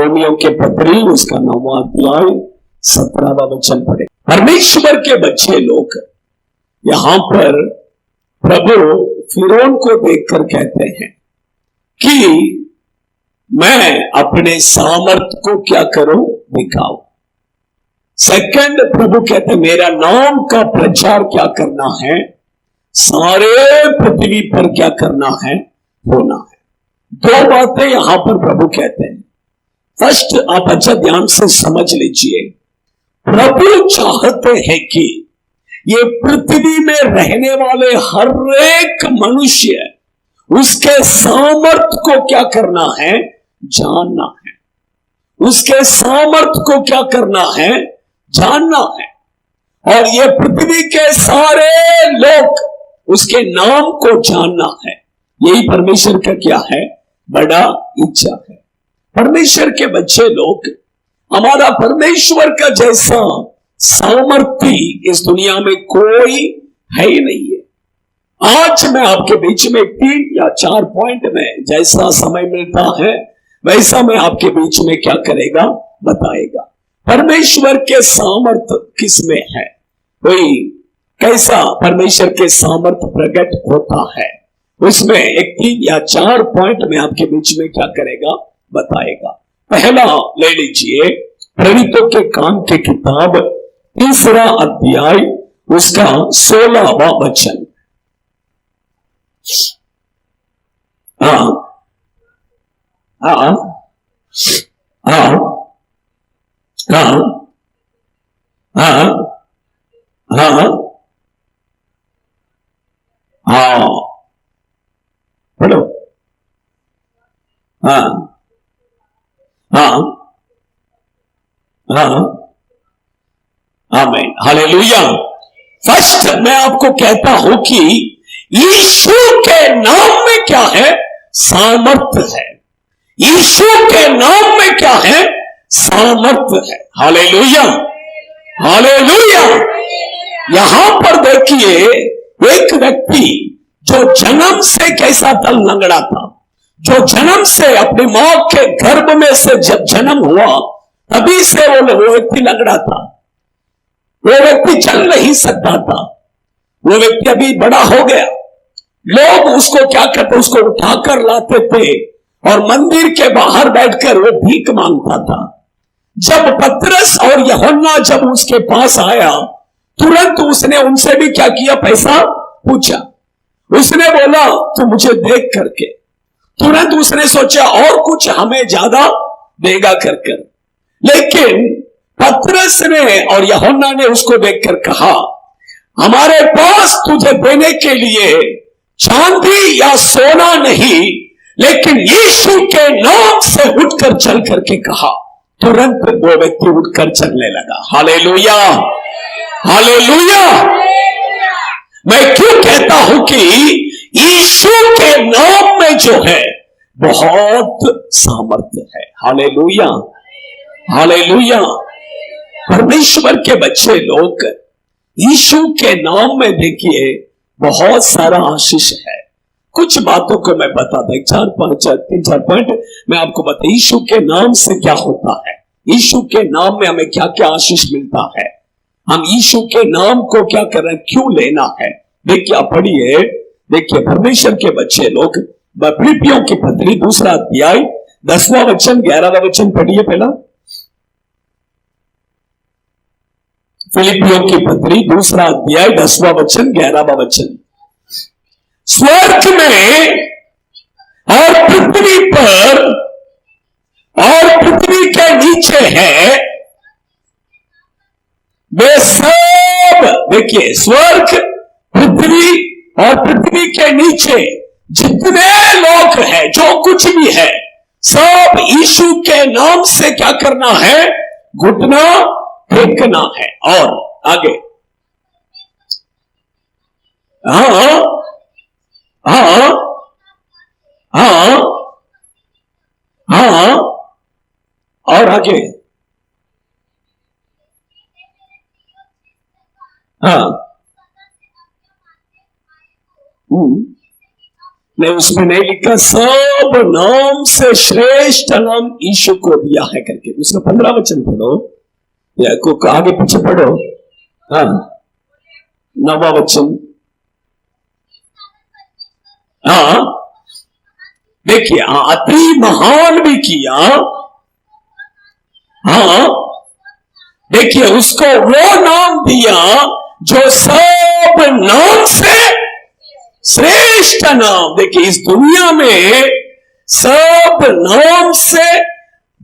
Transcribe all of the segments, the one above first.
Romeo के पत्री उसका 9वां अध्याय 17वां वचन पढ़े। परमेश्वर के बच्चे लोग यहां पर प्रभु फिरौन को देखकर कहते हैं कि मैं अपने सामर्थ को क्या करूं, दिखाऊं। सेकंड, प्रभु कहते हैं मेरा नाम का प्रचार क्या करना है, सारे पृथ्वी पर क्या करना है, होना है। दो बातें यहां पर प्रभु कहते हैं। फर्स्ट, आप अच्छा ध्यान से समझ लीजिए, प्रभु चाहते हैं कि ये पृथ्वी में रहने वाले हर एक मनुष्य उसके सामर्थ को क्या करना है, जानना है। उसके सामर्थ को क्या करना है, जानना है। और ये पृथ्वी के सारे लोग उसके नाम को जानना है। यही परमेश्वर का क्या है, बड़ा इच्छा है। परमेश्वर के बच्चे लोग, हमारा परमेश्वर का जैसा सामर्थी इस दुनिया में कोई है ही नहीं है। आज मैं आपके बीच में 3 या 4 पॉइंट में जैसा समय मिलता है वैसा मैं आपके बीच में क्या करेगा, बताएगा। परमेश्वर के सामर्थ किसमें है, कोई कैसा परमेश्वर के सामर्थ प्रकट होता है, उसमें एक 3 या 4 पॉइंट में आपके बीच में क्या करेगा, बताएगा। पहला ले लीजिए, प्रेरितों के काम की किताब 3 अध्याय उसका 16वां वचन। हाँ हाँ हाँ हाँ हाँ हाँ हाँ, पढ़ो। हाँ हाँ हाँ, आमीन, हालेलुया। फर्स्ट मैं आपको कहता हूं कि यीशु के नाम में क्या है, सामर्थ है। यीशु के नाम में क्या है, सामर्थ है। Hallelujah, hallelujah. यहां पर देखिए, एक व्यक्ति जो जन्म से कैसा था, लंगड़ा था, जो जन्म से अपनी मां के गर्भ में से जब जन्म हुआ तभी से वो व्यक्ति लंगड़ा था। वो व्यक्ति चल नहीं सकता था। वो व्यक्ति अभी बड़ा हो गया। लोग उसको क्या करते, उसको उठाकर लाते थे और मंदिर के बाहर बैठकर वो भीख मांगता था। जब पतरस और यूहन्ना जब उसके पास आया, तुरंत उसने उनसे भी क्या किया, पैसा पूछा। उसने बोला तो मुझे देख करके, तुरंत उसने सोचा और कुछ हमें ज्यादा देगा कर। लेकिन पतरस ने और यूहन्ना ने उसको देखकर कहा, हमारे पास तुझे देने के लिए चांदी या सोना नहीं, लेकिन यीशु के नाम से उठकर चल करके कहा। तुरंत वो व्यक्ति उठकर चलने लगा। Hallelujah, hallelujah. मैं क्यों कहता हूं कि यीशु के नाम में जो है बहुत सामर्थ्य है। Hallelujah, hallelujah. परमेश्वर के बच्चे लोग, यीशु के नाम में देखिए बहुत सारा आशीष है। कुछ बातों को मैं बता दूं, 3-4 पॉइंट मैं आपको बता। यीशु के नाम से क्या होता है, यीशु के नाम में हमें क्या क्या आशीष मिलता है, हम यीशु के नाम को क्या कर रहे हैं, क्यों लेना है। देखिए, आप पढ़िए, देखिए परमेश्वर के बच्चे लोग, फिलिप्पियों की पत्री 2 अध्याय 10वां वचन 11वां वचन पढ़िए। पहला फिलिप्पियों की पत्री 2 अध्याय 10वां वचन 11वां वचन। स्वर्ग में और पृथ्वी पर और पृथ्वी के नीचे है वे सब, देखिए स्वर्ग, पृथ्वी और पृथ्वी के नीचे जितने लोग हैं, जो कुछ भी है, सब यीशु के नाम से क्या करना है, घुटना टेकना है। और आगे, हाँ हाँ हाँ हाँ, और आगे, हाँ नहीं, उसमें नहीं लिखा सब नाम से श्रेष्ठ नाम यीशु को दिया है करके। उसका 15 वचन पढ़ो या को आगे पीछे पढ़ो। हाँ, 9वां वचन। हाँ देखिए, अति महान भी किया। हाँ देखिए, उसको वो नाम दिया जो सब नाम से श्रेष्ठ नाम। देखिए, इस दुनिया में सब नाम से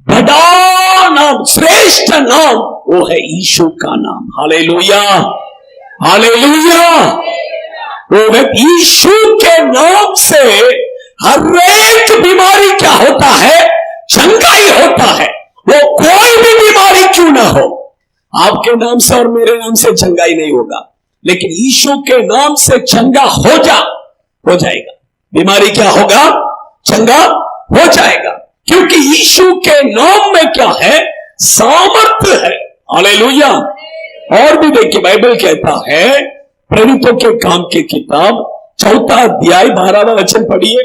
बड़ा नाम, श्रेष्ठ नाम वो है यीशु का नाम। Hallelujah, hallelujah. वो यीशु के नाम से हर एक बीमारी क्या होता है? चंगाई होता है। वो कोई भी बीमारी क्यों ना हो, आपके नाम से और मेरे नाम से चंगाई नहीं होगा, लेकिन यीशु के नाम से चंगा हो जाएगा। बीमारी क्या होगा? चंगा हो जाएगा, क्योंकि यीशु के नाम में क्या है? सामर्थ्य है। हालेलुया। और भी देखिए, बाइबल कहता है, प्रेरितों के काम की किताब 4 अध्याय 12वां वचन पढ़िए।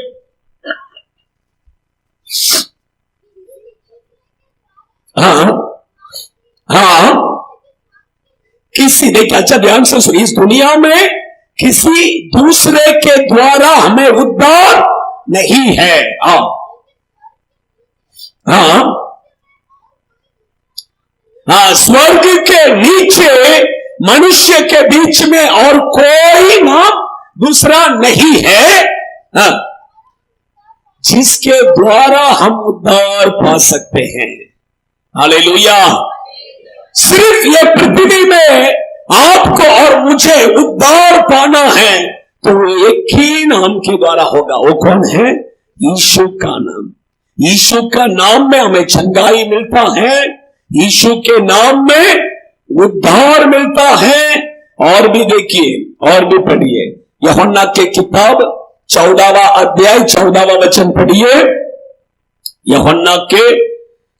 हाँ, किसी, देखिए अच्छा ध्यान से सुनिए, इस दुनिया में किसी दूसरे के द्वारा हमें उद्धार नहीं है। हाँ, स्वर्ग के नीचे मनुष्य के बीच में और कोई नाम दूसरा नहीं है, जिसके द्वारा हम उद्धार पा सकते हैं। हालेलुया। सिर्फ ये पृथ्वी में आपको और मुझे उद्धार पाना है तो एक ही नाम के द्वारा होगा। वो कौन है? यीशु का नाम। यीशु का नाम में हमें चंगाई मिलता है, यीशु के नाम में उद्धार मिलता है। और भी देखिए, और भी पढ़िए, यूहन्ना के किताब 14वां अध्याय 14वां वचन पढ़िए। यूहन्ना के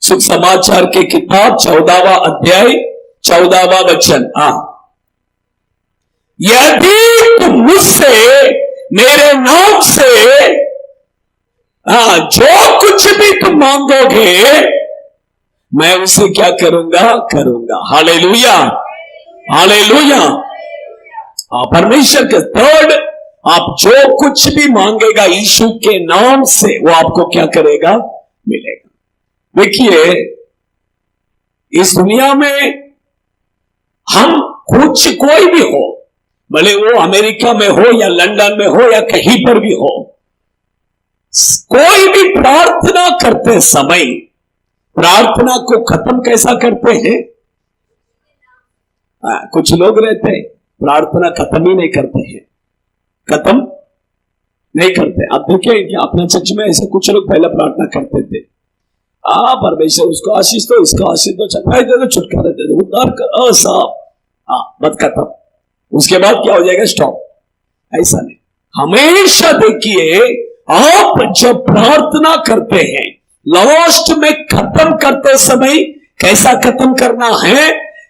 सुसमाचार के किताब 14वां अध्याय 14वां वचन। यदि तुम मुझसे मेरे नाम से जो कुछ भी तुम मांगोगे मैं उसे क्या करूंगा। Hallelujah, hallelujah. परमेश्वर के थर्ड, आप जो कुछ भी मांगेगा यीशु के नाम से वो आपको क्या करेगा? मिलेगा। देखिए, इस दुनिया में हम कुछ कोई भी हो, भले वो अमेरिका में हो या लंदन में हो या कहीं पर भी हो, कोई भी प्रार्थना करते समय प्रार्थना को खत्म कैसा करते हैं? कुछ लोग रहते हैं प्रार्थना खत्म ही नहीं करते हैं, खत्म नहीं करते। आप देखें कि अपने चर्च में ऐसे कुछ लोग पहले प्रार्थना करते थे, परमेश्वर उसको आशीष दो, इसको आशीष दो, चंगाई दे दो, छुटकारा दे दो, उद्धार कर, साहब बत खत्म। उसके बाद क्या हो जाएगा? स्टॉप। ऐसा नहीं, हमेशा देखिए, आप जब प्रार्थना करते हैं लास्ट में खत्म करते समय कैसा खत्म करना है?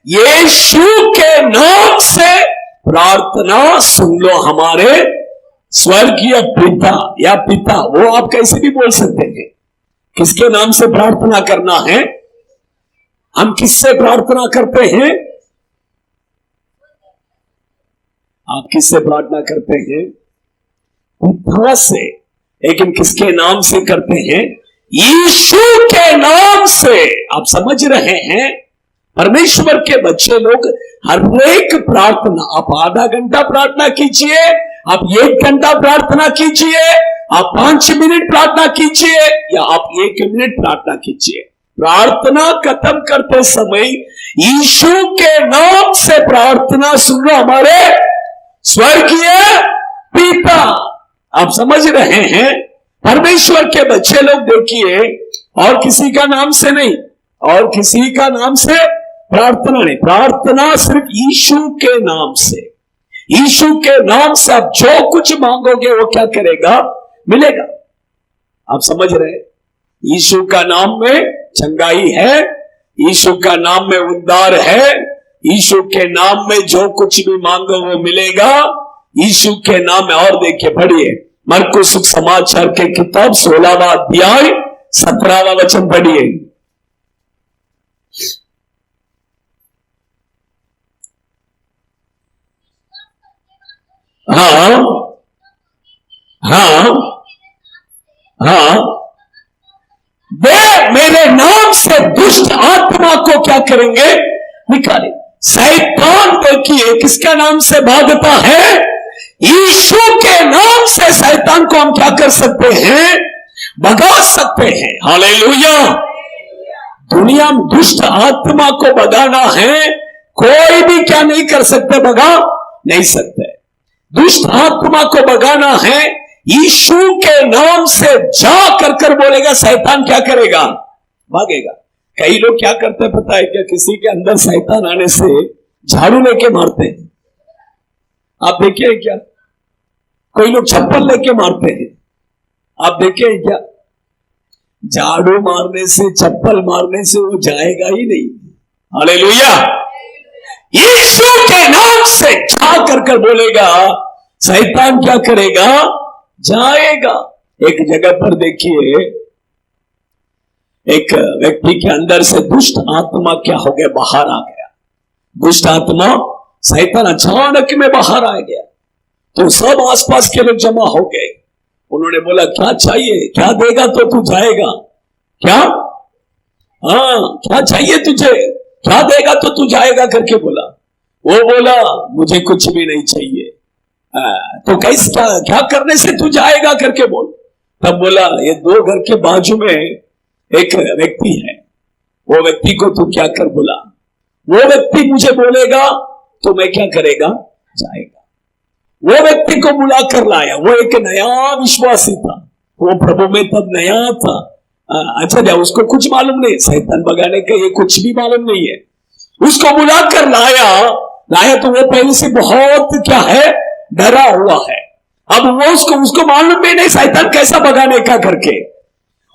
यीशु के नाम से प्रार्थना सुन लो हमारे स्वर्गीय पिता या पिता, वो आप कैसे भी बोल सकते हैं। किसके नाम से प्रार्थना करना है? हम किससे प्रार्थना करते हैं? आप किससे प्रार्थना करते हैं? पिता से। लेकिन किसके नाम से करते हैं? यीशु के नाम से। आप समझ रहे हैं? परमेश्वर के बच्चे लोग हर एक प्रार्थना, आप आधा घंटा प्रार्थना कीजिए, आप 1 घंटा प्रार्थना कीजिए, आप 5 मिनट प्रार्थना कीजिए या आप 1 मिनट प्रार्थना कीजिए, प्रार्थना खत्म करते समय यीशु के नाम से प्रार्थना सुनो हमारे स्वर्गीय पिता। आप समझ रहे हैं? परमेश्वर के बच्चे लोग देखिए, और किसी का नाम से नहीं, और किसी का नाम से प्रार्थना नहीं, प्रार्थना सिर्फ यीशु के नाम से। यीशु के नाम से आप जो कुछ मांगोगे वो क्या करेगा? मिलेगा। आप समझ रहे हैं? यीशु का नाम में चंगाई है, यीशु का नाम में उद्धार है, यीशु के नाम में जो कुछ भी मांगो वो मिलेगा, यीशु के नाम में। और देखिए, पढ़िए मरकुस समाचार के किताब 16वां अध्याय 17वां वचन पढ़िए। हाँ हाँ हाँ, वे मेरे नाम से दुष्ट आत्मा को क्या करेंगे? निकाले। शैतान देखिए किसके नाम से भागता है? यीशु के नाम से शैतान को हम क्या कर सकते हैं? भगा सकते हैं। हालेलुया। दुनिया में दुष्ट आत्मा को भगाना है, कोई भी क्या नहीं कर सकते? भगा नहीं सकते। दुष्ट आत्मा को भगाना है, यीशु के नाम से जा कर बोलेगा, शैतान क्या करेगा? भागेगा। कई लोग क्या करते हैं पता है क्या? किसी के अंदर शैतान आने से झाड़ू लेके मारते हैं। आप देखिए क्या? कोई लोग चप्पल लेके मारते हैं। आप देखिए क्या? झाड़ू मारने से, चप्पल मारने से वो जाएगा ही नहीं। हालेलुया। यीशु के नाम से जा कर बोलेगा, शैतान क्या करेगा? जाएगा। एक जगह पर देखिए, एक व्यक्ति के अंदर से दुष्ट आत्मा क्या हो गया? बाहर आ गया। दुष्ट आत्मा, शैतान अचानक में बाहर आ गया तो सब आसपास के लोग जमा हो गए। उन्होंने बोला, क्या चाहिए? क्या देगा तो तू जाएगा? क्या? हाँ, क्या चाहिए तुझे? क्या देगा तो तू जाएगा करके बोला। वो बोला, मुझे कुछ भी नहीं चाहिए। तो कैसे, क्या करने से तू जाएगा करके बोल। तब बोला, ये 2 घर के बाजू में एक व्यक्ति है, वो व्यक्ति को तू क्या कर बोला, वो व्यक्ति मुझे बोलेगा तो मैं क्या करेगा? जाएगा। वो व्यक्ति को बुला कर लाया। वो एक नया विश्वासी था, वो प्रभु में तब नया था। अच्छा, उसको कुछ मालूम नहीं, शैतान भगाने का ये कुछ भी मालूम नहीं है। उसको बुला कर लाया तो वो पहले से बहुत क्या है? डरा हुआ है। अब वो उसको मालूम भी नहीं शैतान कैसा भगाने का करके।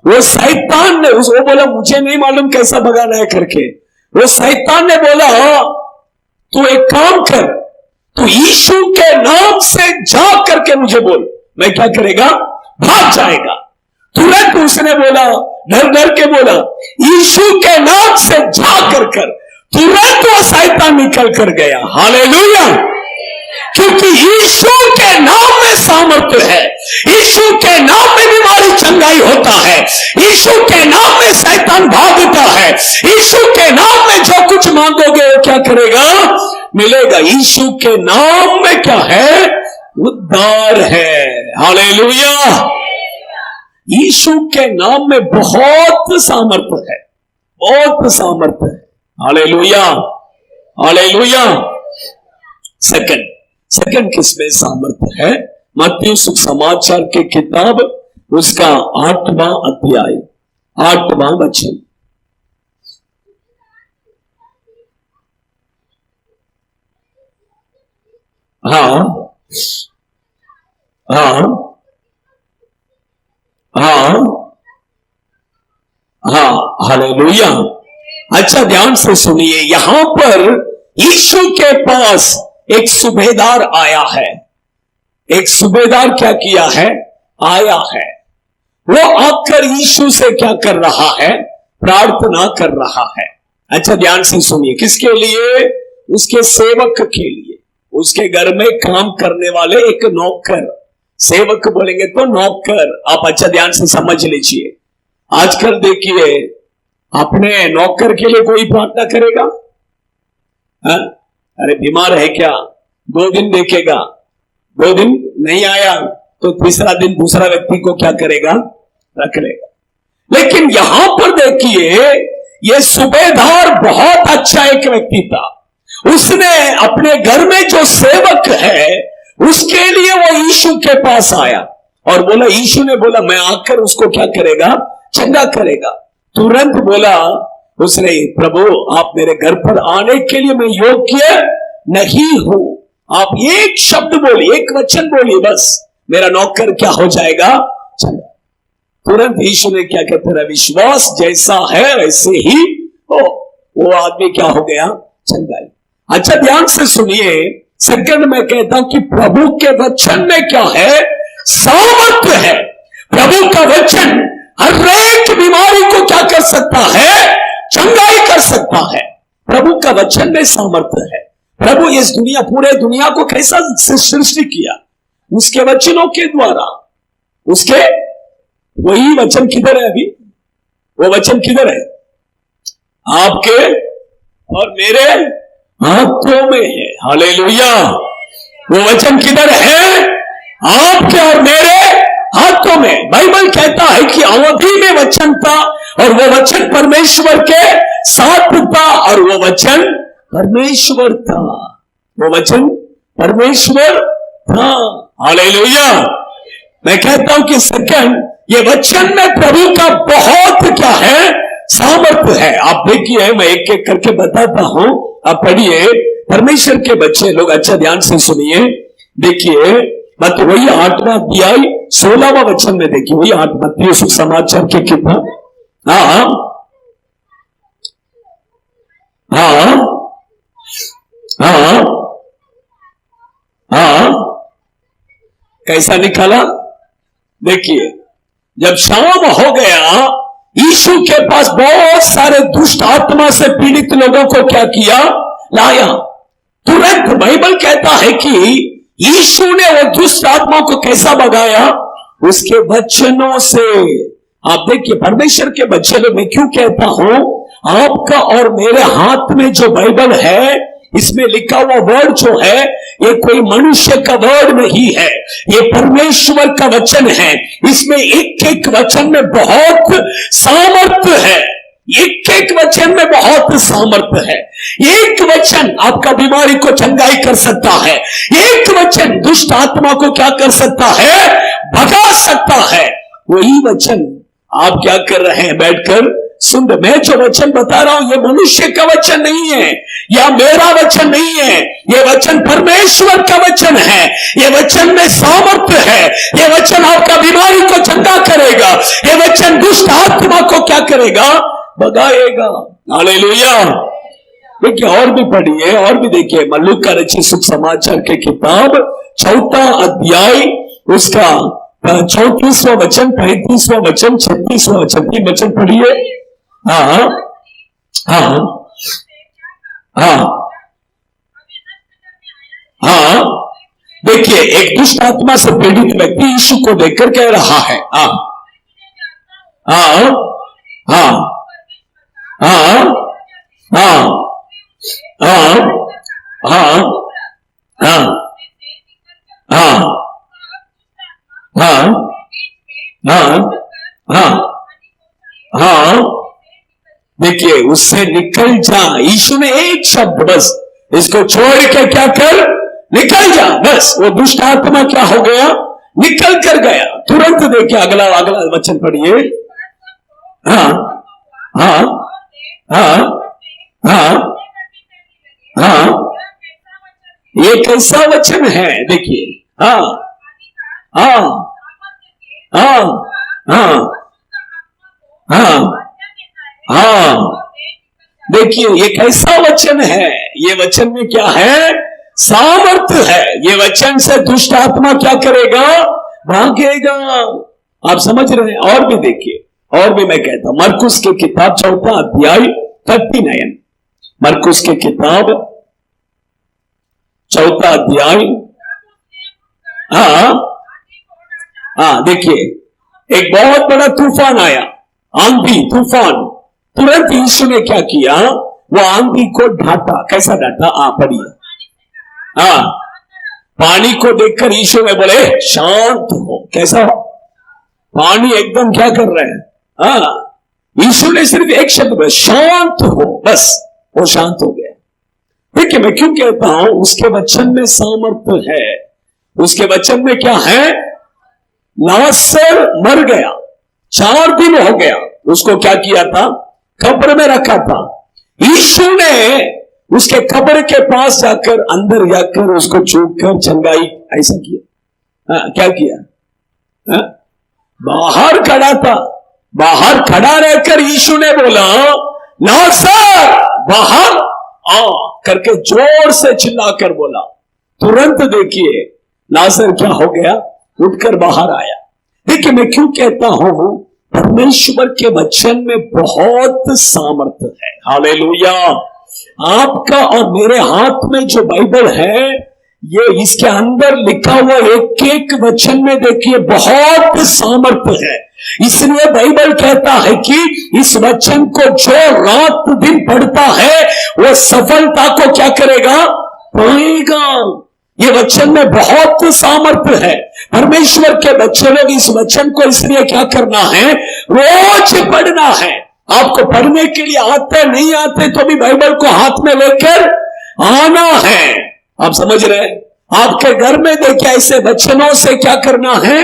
वो शैतान ने वो बोला, मुझे नहीं मालूम कैसा भगाना है करके। वो शैतान ने बोला, तू एक काम कर, तू यीशु के नाम से जा करके मुझे बोल। मैं क्या करेगा? भाग जाएगा। तुरंत उसने बोला, डर के बोला, यीशु के नाम से जा कर तुरंत वो शैतान निकल कर गया। हालेलुया। क्योंकि यीशु के नाम में सामर्थ्य है। यीशु के नाम में बीमारी चंगाई होता है। यीशु के नाम में शैतान भागता है। यीशु के नाम में जो कुछ मांगोगे वो क्या करेगा? मिलेगा। यीशु के नाम में क्या है? उद्धार है। हालेलुया। यीशु के नाम में बहुत सामर्थ्य है, बहुत सामर्थ्य है। Hallelujah, hallelujah. सेकंड किसमें सामर्थ्य है? मत्ती सुसमाचार के किताब उसका 8वां अध्याय 8वां वचन। हाँ हाँ हाँ हाँ, हालेलुया। अच्छा, ध्यान से सुनिए। यहां पर यीशु के पास एक सूबेदार आया है। एक सूबेदार क्या किया है? आया है। वो आकर यीशु से क्या कर रहा है? प्रार्थना कर रहा है। अच्छा, ध्यान से सुनिए। किसके लिए? उसके सेवक के लिए। उसके घर में काम करने वाले एक नौकर, सेवक बोलेंगे तो नौकर। आप अच्छा ध्यान से समझ लीजिए। आजकल देखिए, अपने नौकर के लिए कोई प्रार्थना करेगा? हा? अरे बीमार है क्या? 2 दिन देखेगा, 2 दिन नहीं आया तो तीसरा दिन दूसरा व्यक्ति को क्या करेगा? रख लेगा। लेकिन यहां पर देखिए, ये सूबेदार बहुत अच्छा एक व्यक्ति था। उसने अपने घर में जो सेवक है उसके लिए वो यीशु के पास आया और बोला, यीशु ने बोला मैं आकर उसको क्या करेगा? चंगा करेगा। तुरंत बोला उसने, प्रभु आप मेरे घर पर आने के लिए मैं योग्य नहीं हूं। आप एक शब्द बोलिए, एक वचन बोलिए, बस मेरा नौकर क्या हो जाएगा? चंगा। तुरंत यीशु ने क्या कहते, तेरा विश्वास जैसा है वैसे ही हो। वो आदमी क्या हो गया? चंगाई। अच्छा, ध्यान से सुनिए। सेकंड में कहता हूं कि प्रभु के वचन में क्या है? सामर्थ्य है। प्रभु का वचन हर एक बीमारी को क्या कर सकता है? चंगाई कर सकता है। प्रभु का वचन में सामर्थ्य है। प्रभु इस दुनिया, पूरे दुनिया को कैसा सृष्टि किया? उसके वचनों के द्वारा। उसके वही वचन किधर है अभी? वो वचन किधर है? आपके और मेरे हाथों में है। हालेलुया। वो वचन किधर है? आपके और मेरे हाथों में। बाइबल कहता है कि अवधि में वचन था और वो वचन परमेश्वर के साथ था और वो वचन परमेश्वर था। वो वचन परमेश्वर था। हालेलुया। मैं कहता हूं कि सेकंड, ये वचन में प्रभु का बहुत क्या है? सामर्थ्य है। आप देखिए, मैं एक एक करके बताता हूं, आप पढ़िए। परमेश्वर के बच्चे लोग अच्छा ध्यान से सुनिए। देखिए, मत वही 8वां अध्याय 16वां वचन में देखिए, वही 8 सुसमाचार के किताब। हाँ हाँ हाँ हाँ, कैसा निकाला? देखिए, जब शाम हो गया, यीशु के पास बहुत सारे दुष्ट आत्मा से पीड़ित लोगों को क्या किया? लाया। तुरंत बाइबल कहता है कि यीशु ने वो दुष्ट आत्मा को कैसा भगाया? उसके वचनों से। आप देखिए, परमेश्वर के बच्चे लोग, मैं क्यों कहता हूं, आपका और मेरे हाथ में जो बाइबल है, इसमें लिखा हुआ वर्ड जो है, ये कोई मनुष्य का वर्ड नहीं है, ये परमेश्वर का वचन है। इसमें एक एक वचन में बहुत सामर्थ्य है। एक एक वचन में बहुत सामर्थ्य है। एक वचन आपका बीमारी को चंगाई कर सकता है। एक वचन दुष्ट आत्मा को क्या कर सकता है? भगा सकता है। वही वचन आप क्या कर रहे हैं? बैठकर सुन। मैं जो वचन बता रहा हूं, ये मनुष्य का वचन नहीं है, या मेरा वचन नहीं है। ये वचन परमेश्वर का वचन है। ये वचन में सामर्थ्य है। ये वचन आपका बीमारी को चंगा करेगा। ये वचन दुष्ट आत्मा को क्या करेगा? भगाएगा। हालेलुया। देखिए, और भी पढ़िए, और भी देखिए। मल्लूक का रचित सुख समाचार के किताब 4वां अध्याय, उसका 34वां वचन, 35वां वचन, 36वां वचन, 3 वचन पढ़िए। हाँ हाँ हाँ हाँ। देखिए, एक दुष्ट आत्मा से पीड़ित व्यक्ति यीशु को देखकर कह रहा है, हाँ हाँ हाँ हाँ हाँ हाँ हाँ हाँ हाँ हाँ हाँ हाँ। देखिए, उससे निकल जा। यीशु ने एक शब्द, बस इसको छोड़ के क्या कर? निकल जा। बस वो दुष्ट आत्मा क्या हो गया? निकल कर गया तुरंत। देखिए, अगला वचन पढ़िए। हाँ हाँ हाँ हाँ हाँ। ये कैसा वचन है? देखिए, हाँ हाँ हाँ हाँ हाँ हाँ। देखिए, ये कैसा वचन है? ये वचन में क्या है? सामर्थ्य है। ये वचन से दुष्ट आत्मा क्या करेगा? भागेगा। आप समझ रहे हैं? और भी देखिए, और भी मैं कहता हूं, मरकुस के किताब 4वां अध्याय 39। मरकुस के किताब 4वां अध्याय। हाँ हाँ। देखिए, एक बहुत बड़ा तूफान आया, आंधी तूफान। तुरंत यीशु ने क्या किया? वो आंधी को ढाटा। कैसा ढाटा? पढ़िए। हाँ, पानी को देखकर यीशु ने बोले, शांत हो। कैसा? पानी एकदम क्या कर रहे हैं? हाँ, यीशु ने सिर्फ एक शब्द बोला, शांत हो। बस वो शांत हो गया। देखिए, मैं क्यों कहता हूं, उसके वचन में सामर्थ्य है। उसके वचन में क्या है? लाजर मर गया, 4 दिन हो गया। उसको क्या किया था? कब्र में रखा था। यीशु ने उसके कब्र के पास जाकर, अंदर जाकर उसको छू कर चंगाई ऐसा किया। क्या किया? बाहर खड़ा था। बाहर खड़ा रहकर यीशु ने बोला, लाजर बाहर आ करके जोर से चिल्लाकर बोला। तुरंत देखिए, लाजर क्या हो गया? उठकर बाहर आया। देखिए मैं क्यों कहता हूं, परमेश्वर के वचन में बहुत सामर्थ्य है। हालेलुया। आपका और मेरे हाथ में जो बाइबल है, ये इसके अंदर लिखा हुआ एक एक वचन में देखिए बहुत सामर्थ्य है। इसलिए बाइबल कहता है कि इस वचन को जो रात दिन पढ़ता है वो सफलता को क्या करेगा, पाएगा। ये वचन में बहुत सामर्थ्य है। परमेश्वर के बच्चे लोग इस वचन को इसलिए क्या करना है, रोज पढ़ना है। आपको पढ़ने के लिए आते नहीं आते तो भी बाइबल को हाथ में लेकर आना है। आप समझ रहे हैं? आपके घर में देखिए ऐसे वचनों से क्या करना है,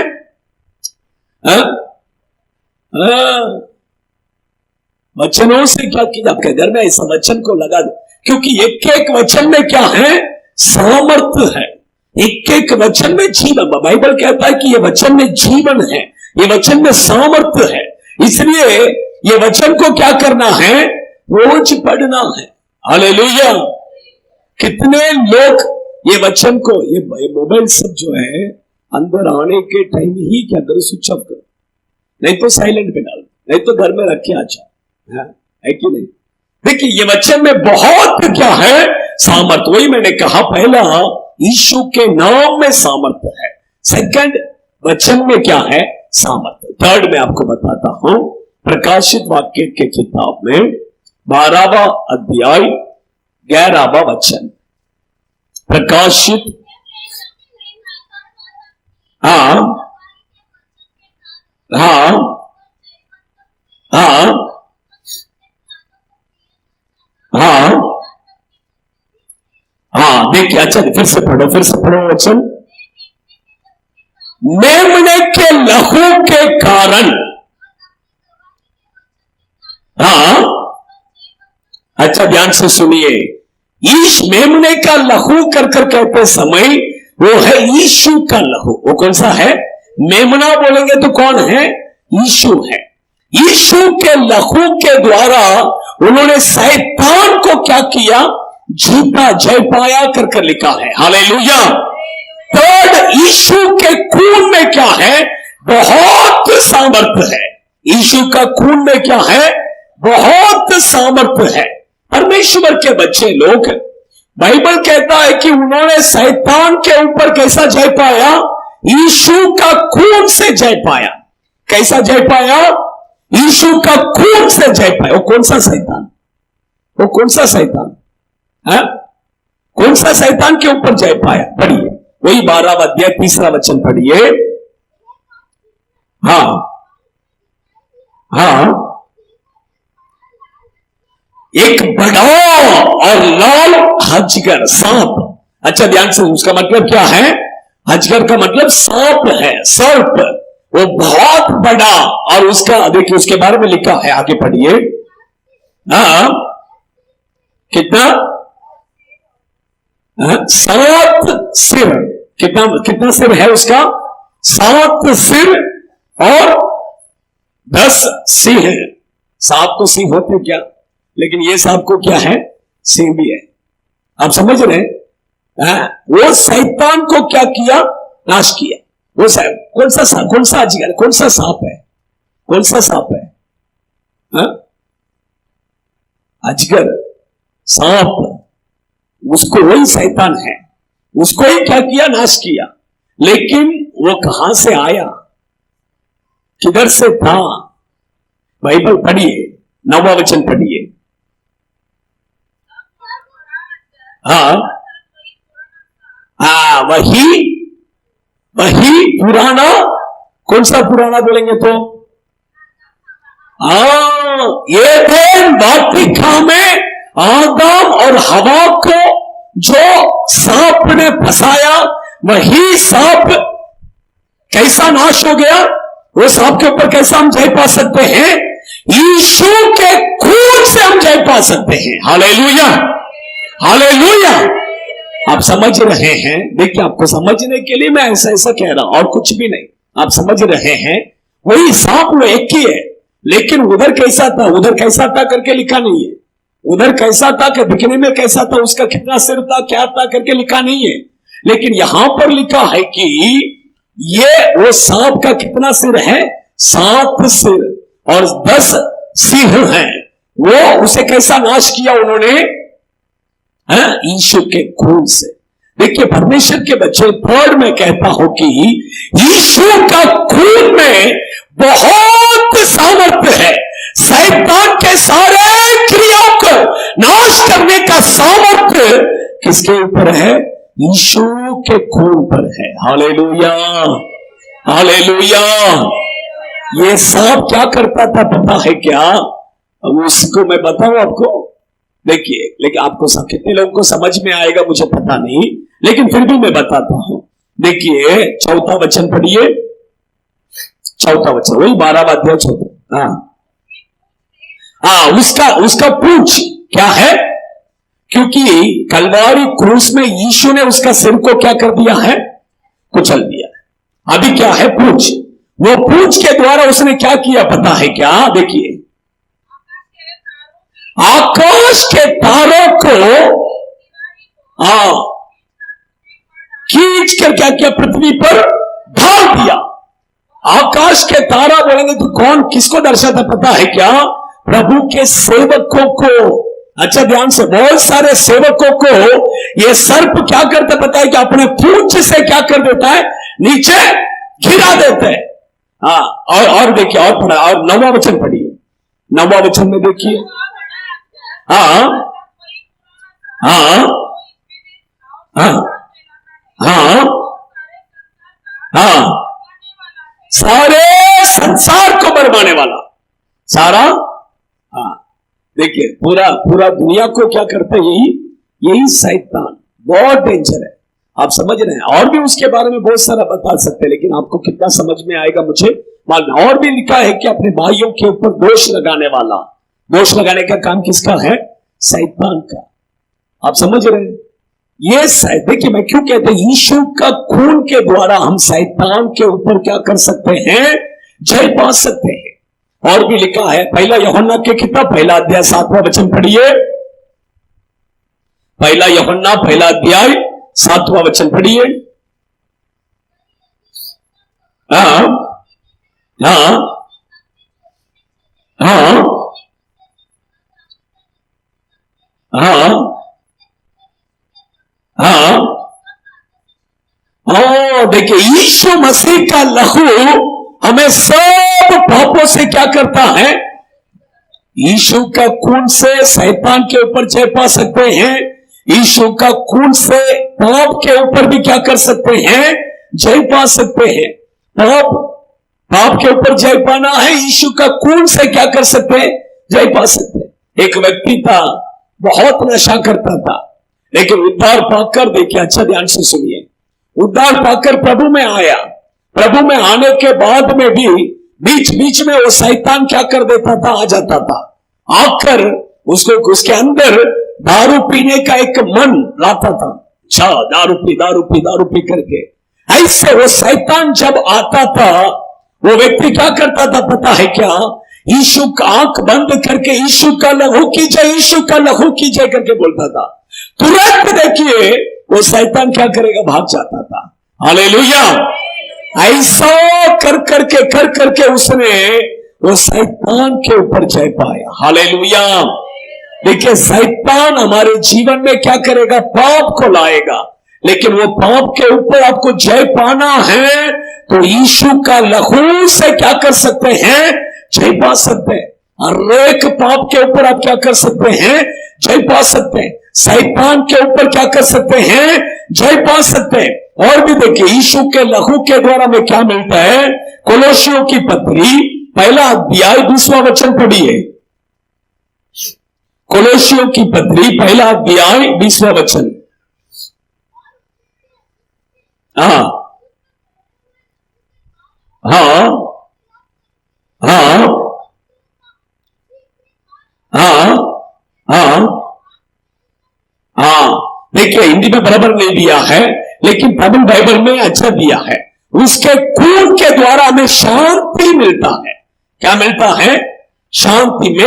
वचनों से क्या किया, आपके घर में ऐसा वचन को लगा दो, क्योंकि एक एक वचन में क्या है, सामर्थ्य है। एक एक वचन में जीवन, बाइबल कहता है कि ये वचन में जीवन है, ये वचन में सामर्थ्य है। इसलिए ये वचन को क्या करना है, रोज पढ़ना है। हालेलुया। कितने लोग ये वचन को, ये मोबाइल सब जो है अंदर आने के टाइम ही क्या करो, स्विच ऑफ करो, नहीं तो साइलेंट पे डालो, नहीं तो घर में रख के आ जाओ, है कि नहीं? देखिए ये वचन में बहुत क्या है, सामर्थ्य। वही मैंने कहा, पहला यीशु के नाम में सामर्थ्य है, सेकंड वचन में क्या है, सामर्थ्य। थर्ड में आपको बताता हूं, प्रकाशित वाक्य के किताब में 12वां अध्याय 11वां वचन। प्रकाशित, हाँ हाँ हाँ हाँ हाँ, देखिए अच्छा फिर से पढ़ो वचन। मेमने के लहू के कारण, हाँ अच्छा ध्यान से सुनिए, ईश मेमने का लहू कर कहते समय वो है यीशु का लहू। वो कौन सा है, मेमना बोलेंगे तो कौन है, यीशु है। यीशु के लहू के द्वारा उन्होंने शैतान को क्या किया, जीता, जय पाया कर लिखा है। हालेलुया। थर्ड, यीशु के खून में क्या है, बहुत सामर्थ्य है। यीशु का खून में क्या है, बहुत सामर्थ्य है। परमेश्वर के बच्चे लोग, बाइबल कहता है कि उन्होंने शैतान के ऊपर कैसा जय पाया, यीशु का खून से जय पाया। कैसा जय पाया, यीशु का खून से जय पाया। वो कौन सा शैतान, वो कौन सा शैतान है, कौन सा शैतान के ऊपर जय पाया, पढ़िए वही 12वां अध्याय 3रा वचन पढ़िए। हाँ हाँ, एक बड़ा और लाल अजगर, सांप। अच्छा ध्यान से, उसका मतलब क्या है, अजगर का मतलब सांप है, सर्प। वो बहुत बड़ा, और उसका देखिए उसके बारे में लिखा है, आगे पढ़िए। हाँ कितना, 7 सिर। कितना सिर है उसका, 7 सिर और 10 सिंह। सांप को सिंह होते क्या, लेकिन ये सांप को क्या है, सिंह भी है। आप समझ रहे हैं? वो शैतान को क्या किया, नाश किया। वो कौन सा अजगर, कौन सा सांप है, कौन सा सांप है, अजगर, सांप, उसको वही शैतान है, उसको ही क्या किया, नाश किया। लेकिन वो कहां से आया, किधर से था, बाइबल पढ़िए, 9वां वचन पढ़िए। हाँ हाँ, वही पुराना, कौन सा पुराना बोलेंगे तो, ये थे वाटिका में आदम और हवा को जो सांप ने फंसाया, वही सांप कैसा नाश हो गया। वो सांप के ऊपर कैसा हम जय पा सकते हैं, यीशु के खून से हम जय पा सकते हैं। Hallelujah, hallelujah. आप समझ रहे हैं? देखिए आपको समझने के लिए मैं ऐसा कह रहा हूं, और कुछ भी नहीं। आप समझ रहे हैं? वही सांप वो एक ही है, लेकिन उधर कैसा था, उधर कैसा था करके लिखा नहीं है। उधर कैसा था कि दिखने में कैसा था, उसका कितना सिर था, क्या था करके लिखा नहीं है। लेकिन यहां पर लिखा है कि ये वो सांप का कितना सिर है? 7 सिर और 10 सिंह हैं। वो उसे कैसा नाश किया उन्होंने? यीशु के खून से। देखिए परमेश्वर के बच्चे, थर्ड में कहता हूं कि यीशु का खून में बहुत सामर्थ्य है। शैतान के सारे क्रियाओं को नाश करने का सामर्थ्य किसके ऊपर है? यीशु के खून पर है। Hallelujah, hallelujah. ये सांप क्या करता था पता है क्या? अब उसको मैं बताऊं आपको। देखिए, लेकिन आपको कितने लोगों को समझ में आएगा मुझे पता नहीं, लेकिन फिर भी मैं बताता हूं। देखिए 4वां वचन पढ़िए, 4वां वचन, वही 12वां अध्याय 4। उसका पूंछ क्या है? क्योंकि कलवारी क्रूस में यीशु ने उसका सिर को क्या कर दिया है? कुचल दिया है। अभी क्या है? पूंछ। वो पूंछ के द्वारा उसने क्या किया पता है क्या? देखिए, आकाश के तारों को खींच कर क्या किया? पृथ्वी पर ढाल दिया। आकाश के तारा बोलेंगे तो कौन, किसको दर्शाता पता है क्या? प्रभु के सेवकों को। अच्छा ध्यान से, बहुत सारे सेवकों को ये सर्प क्या करता पता है कि अपने पूंछ से क्या कर देता है? नीचे गिरा देते हैं। और देखिए, और पढ़ा, और 9वां वचन पढ़िए। 9वां वचन में देखिए, हाँ हाँ हाँ हाँ हाँ, सारे संसार को बरमाने वाला, सारा। हाँ देखिए, पूरा दुनिया को क्या करते हैं? यही शैतान बहुत डेंजर है। आप समझ रहे हैं? और भी उसके बारे में बहुत सारा बता सकते हैं, लेकिन आपको कितना समझ में आएगा मुझे मालूम। और भी लिखा है कि अपने भाइयों के ऊपर दोष लगाने वाला। दोष लगाने का काम किसका है? शैतान का। आप समझ रहे हैं? ये देखिए, मैं क्यों कहते हैं यीशु का खून के द्वारा हम शैतान के ऊपर क्या कर सकते हैं? जय पा सकते हैं। और भी लिखा है, पहला यूहन्ना के किताब 1 अध्याय 7वां वचन पढ़िए। 1 यूहन्ना 1 अध्याय 7वां वचन पढ़िए। हाँ हाँ हाँ हाँ हाँ, देखिए यीशु मसीह का लहू हमें सब पापों से क्या करता है? यीशु का खून से शैतान के ऊपर जय पा सकते हैं। यीशु का खून से पाप के ऊपर भी क्या कर सकते हैं? जय पा सकते हैं। पाप के ऊपर जय पाना है, यीशु का खून से क्या कर सकते हैं? जय पा सकते हैं। एक व्यक्ति था, बहुत नशा करता था, लेकिन उद्धार पाकर, देखिए अच्छा ध्यान से सुनिए, उद्धार पाकर प्रभु में आया। प्रभु में आने के बाद में भी बीच बीच में वो शैतान क्या कर देता था? आ जाता था। आकर उसको, उसके अंदर दारू पीने का एक मन लाता था। अच्छा, दारू पी करके ऐसे वो शैतान जब आता था, वो व्यक्ति क्या करता था पता है क्या? यीशु का आंख बंद करके यीशु का लहू की जय, यीशु का लहू की जय करके बोलता था। तुरंत देखिए वो शैतान क्या करेगा? भाग जाता था। हालेलुया। ऐसा कर करके उसने वो शैतान के ऊपर जय पाया। हालेलुया। देखिए शैतान हमारे जीवन में क्या करेगा? पाप को लाएगा, लेकिन वो पाप के ऊपर आपको जय पाना है तो यीशु का लहू से क्या कर सकते हैं? जय पा सकते हैं। हर एक पाप के ऊपर आप क्या कर सकते हैं? जय पा सकते हैं। शैतान के ऊपर क्या कर सकते हैं? जय पा सकते हैं। और भी देखिए यीशु के लहू के द्वारा में क्या मिलता है? कोलोसियों की पत्री 1 अध्याय 20वां वचन पढ़िए। कोलोसियों की पत्री 1 अध्याय 20वां वचन। हाँ हाँ हाँ हाँ हाँ हाँ, देखिए हिंदी में बराबर नहीं दिया है, लेकिन तमिल बाइबल में अच्छा दिया है। उसके खून के द्वारा हमें शांति मिलता है। क्या मिलता है? शांति में